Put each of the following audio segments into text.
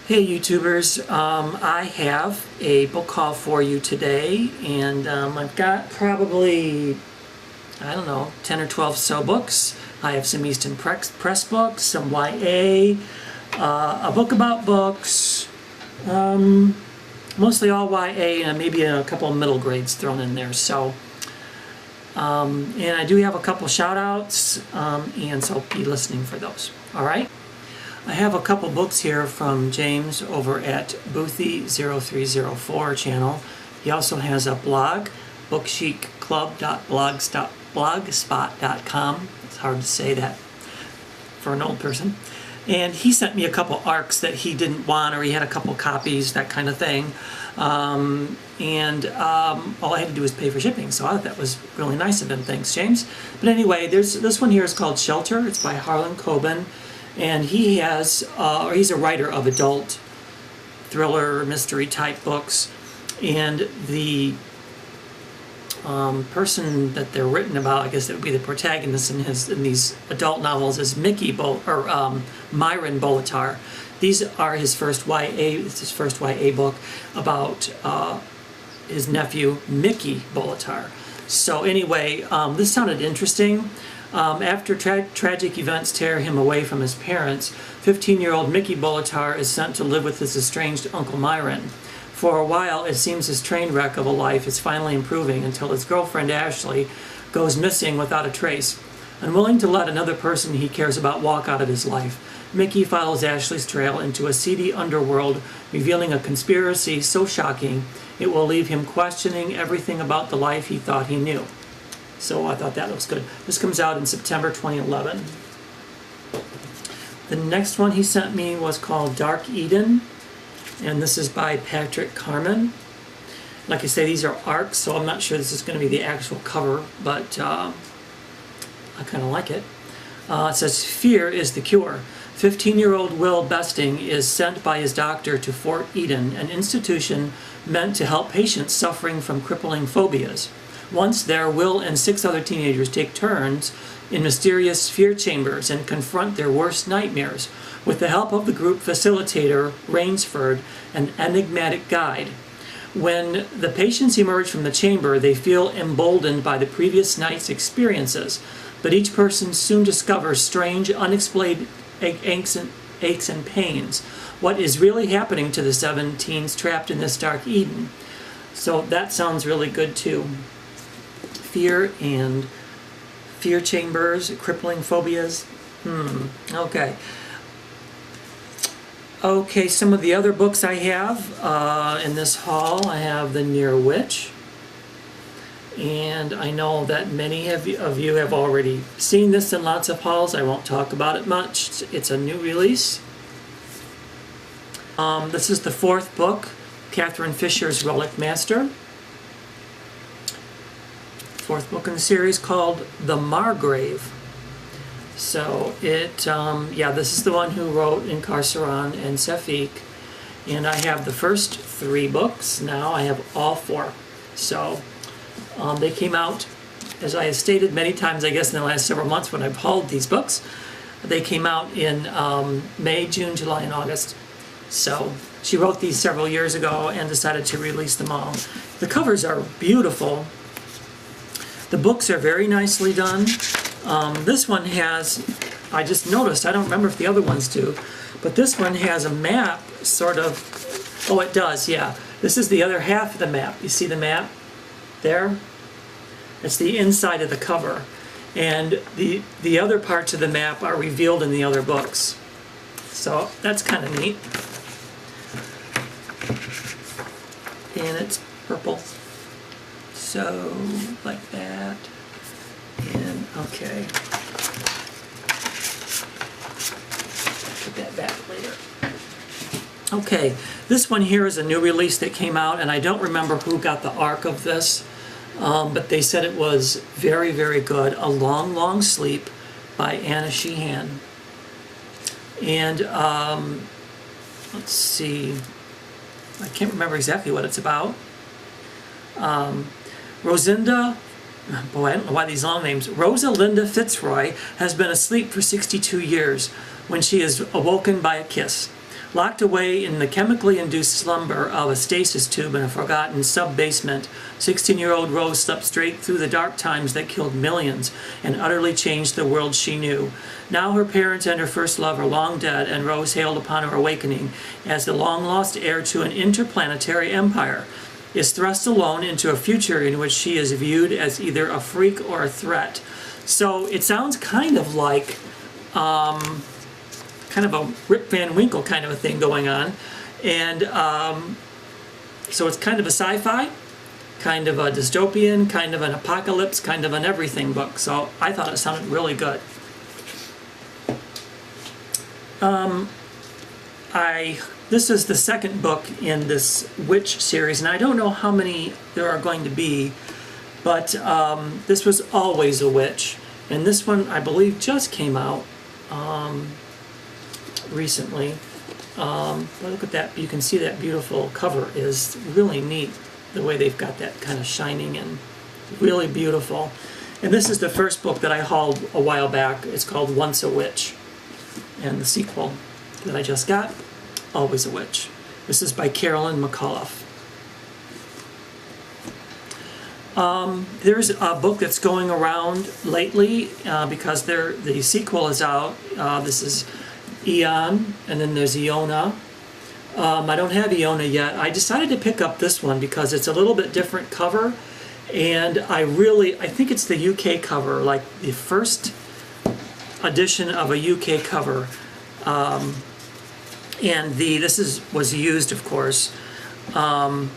Hey YouTubers, I have a book haul for you today, and I've got probably, I don't know, 10 or 12 so books. I have some Easton Press books, some YA, a book about books, mostly all YA, and maybe a couple of middle grades thrown in there. So, and I do have a couple shout outs, and so be listening for those. All right? I have a couple books here from James over at Boothy0304 channel. He also has a blog, bookchicclub.blogspot.com. It's hard to say that for an old person. And he sent me a couple ARCs that he didn't want, or he had a couple copies, that kind of thing. All I had to do was pay for shipping, so I thought that was really nice of him. Thanks, James. But anyway, this one here is called Shelter. It's by Harlan Coben. And he has, or he's a writer of adult thriller, mystery type books. And the person that they're written about, I guess it would be the protagonist in these adult novels, is Myron Bolitar. These are his first YA book about his nephew Mickey Bolitar. So anyway, this sounded interesting. After tragic events tear him away from his parents, 15-year-old Mickey Bolitar is sent to live with his estranged Uncle Myron. For a while, it seems his train wreck of a life is finally improving until his girlfriend Ashley goes missing without a trace. Unwilling to let another person he cares about walk out of his life, Mickey follows Ashley's trail into a seedy underworld, revealing a conspiracy so shocking it will leave him questioning everything about the life he thought he knew. So I thought that looks good. This comes out in September 2011. The next one he sent me was called Dark Eden, and this is by Patrick Carman. Like I say, these are ARCs, so I'm not sure this is going to be the actual cover, but I kind of like it. It says, "Fear is the cure." 15-year-old Will Besting is sent by his doctor to Fort Eden, an institution meant to help patients suffering from crippling phobias. Once there, Will and 6 other teenagers take turns in mysterious fear chambers and confront their worst nightmares with the help of the group facilitator, Rainsford, an enigmatic guide. When the patients emerge from the chamber, they feel emboldened by the previous night's experiences, but each person soon discovers strange, unexplained aches and pains. What is really happening to the 7 teens trapped in this dark Eden? So that sounds really good too. Fear and fear chambers, crippling phobias. Okay. Okay, some of the other books I have in this haul, I have The Near Witch. And I know that many of you have already seen this in lots of hauls. I won't talk about it much. It's a new release. This is the 4th book, Catherine Fisher's Relic Master. 4th book in the series called The Margrave. So this is the one who wrote Incarceron and Sefik. And I have the first 3 books. Now I have all 4. So they came out, as I have stated many times, I guess in the last several months when I've hauled these books. They came out in May, June, July, and August. So she wrote these several years ago and decided to release them all. The covers are beautiful. The books are very nicely done. This one has, I just noticed, I don't remember if the other ones do, but this one has a map, sort of. Oh, it does, yeah. This is the other half of the map. You see the map there? It's the inside of the cover. And the other parts of the map are revealed in the other books. So that's kind of neat. And it's purple. So, like that, and okay. Put that back later. Okay, this one here is a new release that came out, and I don't remember who got the ARC of this, but they said it was very, very good. A Long, Long Sleep by Anna Sheehan. And, let's see, I can't remember exactly what it's about. Rosalinda, boy, I don't know why these long names. Rosalinda Fitzroy has been asleep for 62 years when she is awoken by a kiss. Locked away in the chemically induced slumber of a stasis tube in a forgotten sub-basement, 16-year-old Rose slept straight through the dark times that killed millions and utterly changed the world she knew. Now her parents and her first love are long dead, and Rose hailed upon her awakening as the long-lost heir to an interplanetary empire, is thrust alone into a future in which she is viewed as either a freak or a threat. So it sounds kind of like kind of a Rip Van Winkle kind of a thing going on. And so it's kind of a sci-fi, kind of a dystopian, kind of an apocalypse, kind of an everything book. So I thought it sounded really good. This is the second book in this witch series, and I don't know how many there are going to be, but this was Always a Witch, and this one I believe just came out recently. But look at that, you can see that beautiful cover is really neat, the way they've got that kind of shining and really beautiful. And this is the first book that I hauled a while back. It's called Once a Witch, and the sequel that I just got, Always a Witch. This is by Carolyn McAuliffe. There's a book that's going around lately because the sequel is out. This is Eon, and then there's Iona. I don't have Iona yet. I decided to pick up this one because it's a little bit different cover, and I think it's the UK cover, like the first edition of a UK cover. And this was used, of course. Well,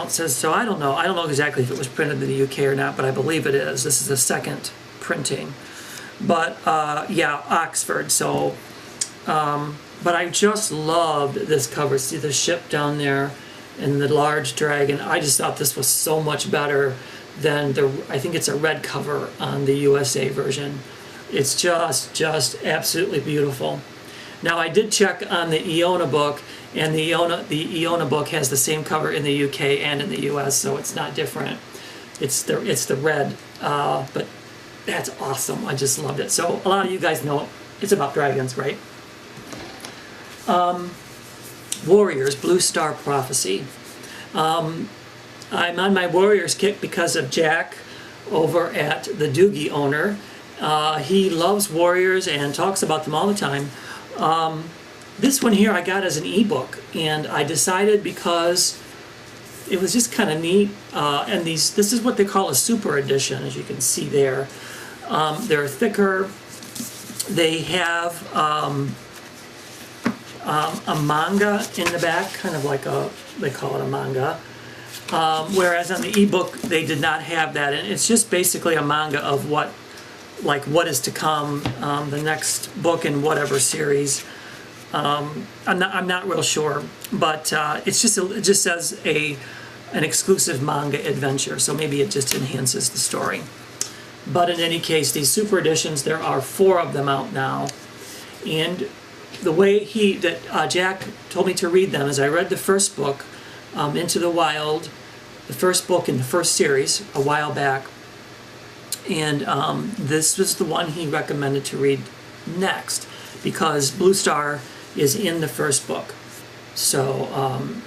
it says, so I don't know exactly if it was printed in the UK or not, but I believe it is. This is the second printing. But yeah, Oxford. So, but I just loved this cover. See the ship down there and the large dragon. I just thought this was so much better than I think it's a red cover on the USA version. It's just absolutely beautiful. Now I did check on the Iona book, and the Iona book has the same cover in the UK and in the US, so it's not different. It's the red, but that's awesome. I just loved it. So a lot of you guys know it's about dragons, right? Warriors, Blue Star Prophecy. I'm on my Warriors kick because of Jack over at TheDougieOwner. He loves Warriors and talks about them all the time. This one here I got as an ebook, and I decided because it was just kind of neat. And this is what they call a super edition, as you can see there. They're thicker. They have a manga in the back, kind of like they call it a manga. Whereas on the ebook they did not have that, and it's just basically a manga of what is to come, the next book in whatever series. I'm not real sure, but it just says an exclusive manga adventure, so maybe it just enhances the story. But in any case, these super editions, there are 4 of them out now, and the way Jack told me to read them is I read the first book, Into the Wild, the first book in the first series a while back, and this was the one he recommended to read next because Blue Star is in the first book, so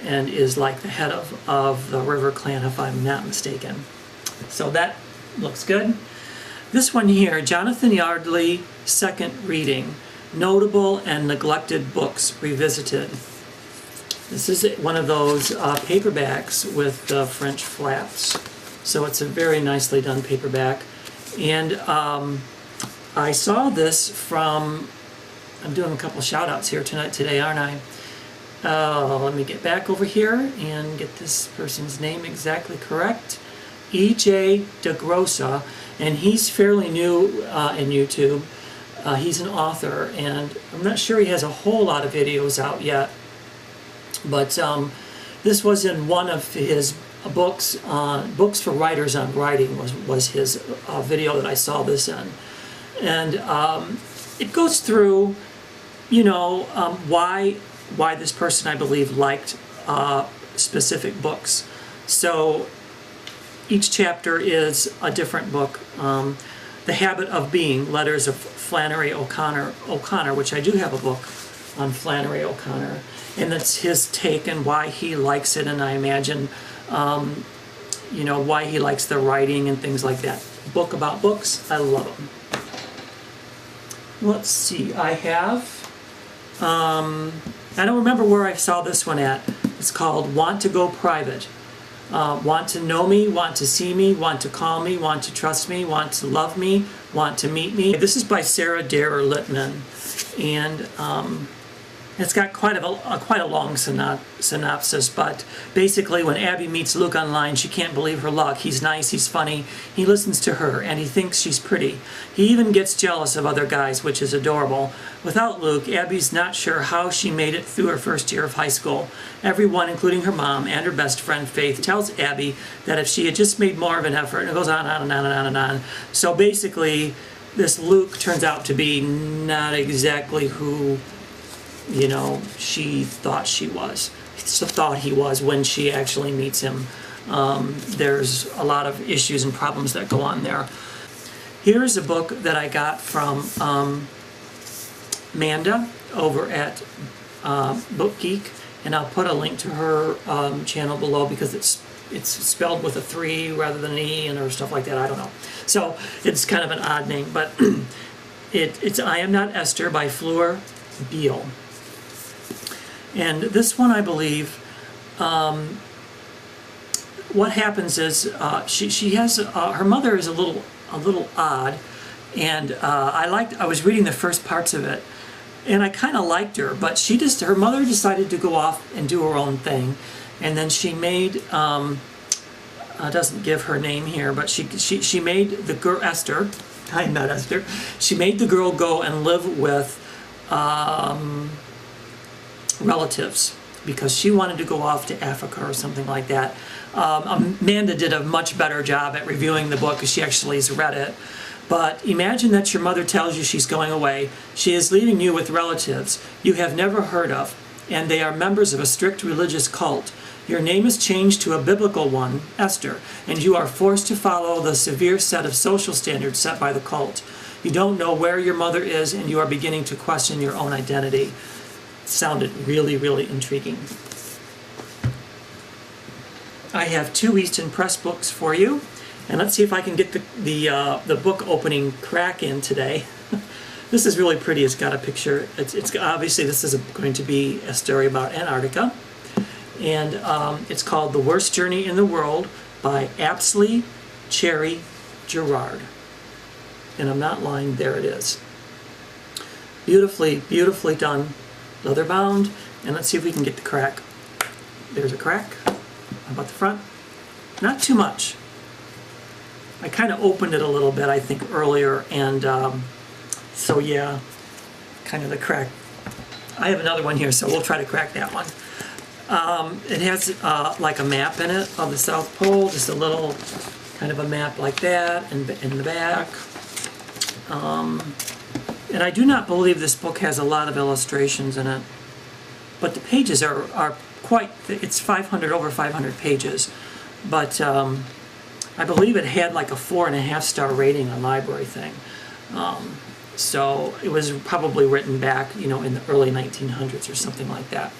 and is like the head of the River Clan, if I'm not mistaken. So that looks good. This one here, Jonathan Yardley, second reading, Notable and Neglected Books Revisited. This is one of those paperbacks with the French flaps, so it's a very nicely done paperback. And I saw this from, I'm doing a couple shout outs here today, aren't I? Let me get back over here and get this person's name exactly correct. EJDagrosa, and he's fairly new in YouTube. He's an author, and I'm not sure he has a whole lot of videos out yet, but this was in one of his books for writers on writing was his video that I saw this in, and it goes through, why this person, I believe, liked specific books. So each chapter is a different book. The Habit of Being, Letters of Flannery O'Connor, which I do have a book on Flannery O'Connor, and that's his take and why he likes it, and I imagine, why he likes the writing and things like that. Book about books, I love them. Let's see, I have, I don't remember where I saw this one at. It's called Want to Go Private. Want to know me, want to see me, want to call me, want to trust me, want to love me, want to meet me. This is by Sarah Darer Littman, and it's got quite a long synopsis, but basically when Abby meets Luke online, she can't believe her luck. He's nice, he's funny, he listens to her, and he thinks she's pretty. He even gets jealous of other guys, which is adorable. Without Luke, Abby's not sure how she made it through her first year of high school. Everyone, including her mom and her best friend Faith, tells Abby that if she had just made more of an effort, and it goes on and on and on and on and on. So basically, this Luke turns out to be not exactly who she thought he was when she actually meets him. There's a lot of issues and problems that go on there. Here's a book that I got from Manda over at Book Geek, and I'll put a link to her channel below because it's spelled with a 3 rather than an E or stuff like that. I don't know. So it's kind of an odd name, but it's I Am Not Esther by Fleur Beale. And this one, I believe, what happens is she has her mother is a little odd, and I was reading the first parts of it, and I kind of liked her, but her mother decided to go off and do her own thing, and then she made doesn't give her name here, but she made the girl Esther. I'm not Esther. She made the girl go and live with relatives because she wanted to go off to Africa or something like that. Amanda did a much better job at reviewing the book because she actually has read it. But imagine that your mother tells you she's going away. She is leaving you with relatives you have never heard of, and they are members of a strict religious cult. Your name is changed to a biblical one, Esther, and you are forced to follow the severe set of social standards set by the cult. You don't know where your mother is, and you are beginning to question your own identity. Sounded really, really intriguing. I have 2 Easton Press books for you, and let's see if I can get the book opening crack in today. This is really pretty. It's got a picture. It's obviously this is going to be a story about Antarctica, and it's called The Worst Journey in the World by Apsley Cherry Gerard. And I'm not lying. There it is. Beautifully, beautifully done. Leather bound, and let's see if we can get the crack. There's a crack. How about the front? Not too much. I kind of opened it a little bit, I think, earlier, and so yeah, kind of the crack. I have another one here, so we'll try to crack that one. It has like a map in it of the South Pole, just a little kind of a map like that, and in the back. And I do not believe this book has a lot of illustrations in it, but the pages are quite, it's over 500 pages, but I believe it had like a 4.5-star rating on Library Thing. So it was probably written back, in the early 1900s or something like that.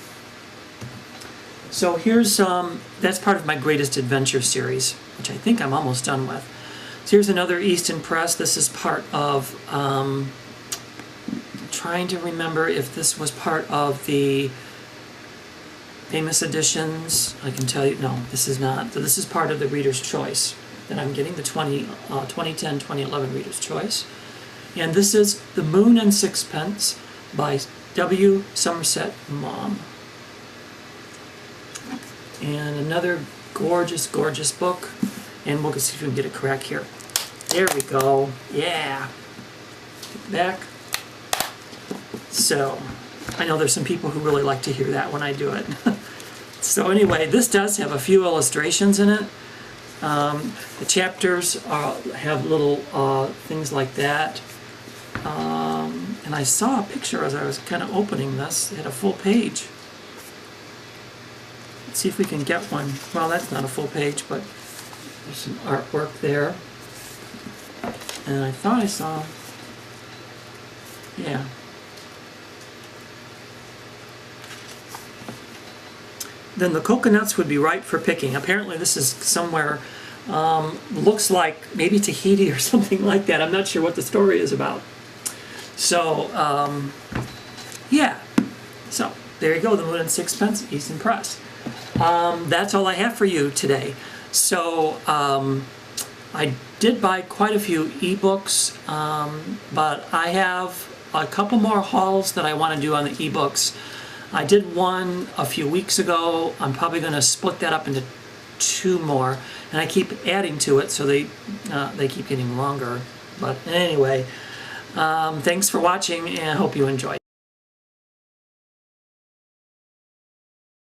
So here's, that's part of my Greatest Adventure series, which I think I'm almost done with. So here's another Easton Press. This is part of, trying to remember if this was part of the Famous Editions. I can tell you, no, this is not. So this is part of the Reader's Choice that I'm getting, the 2010-2011 Reader's Choice. And this is The Moon and Sixpence by W. Somerset Maugham. And another gorgeous, gorgeous book. And we'll see if we can get a crack here. There we go. Yeah. Get the back. So, I know there's some people who really like to hear that when I do it. So anyway, this does have a few illustrations in it. The chapters have little things like that. And I saw a picture as I was kind of opening this. It had a full page. Let's see if we can get one. Well, that's not a full page, but there's some artwork there. And I thought I saw, yeah. Then the coconuts would be ripe for picking. Apparently this is somewhere, looks like maybe Tahiti or something like that. I'm not sure what the story is about. So, yeah. So, there you go, the Moon and Sixpence, Easton Press. That's all I have for you today. So, I did buy quite a few ebooks, but I have a couple more hauls that I want to do on the ebooks. I did one a few weeks ago. I'm probably going to split that up into 2 more, and I keep adding to it, so they keep getting longer. But anyway, thanks for watching, and I hope you enjoyed.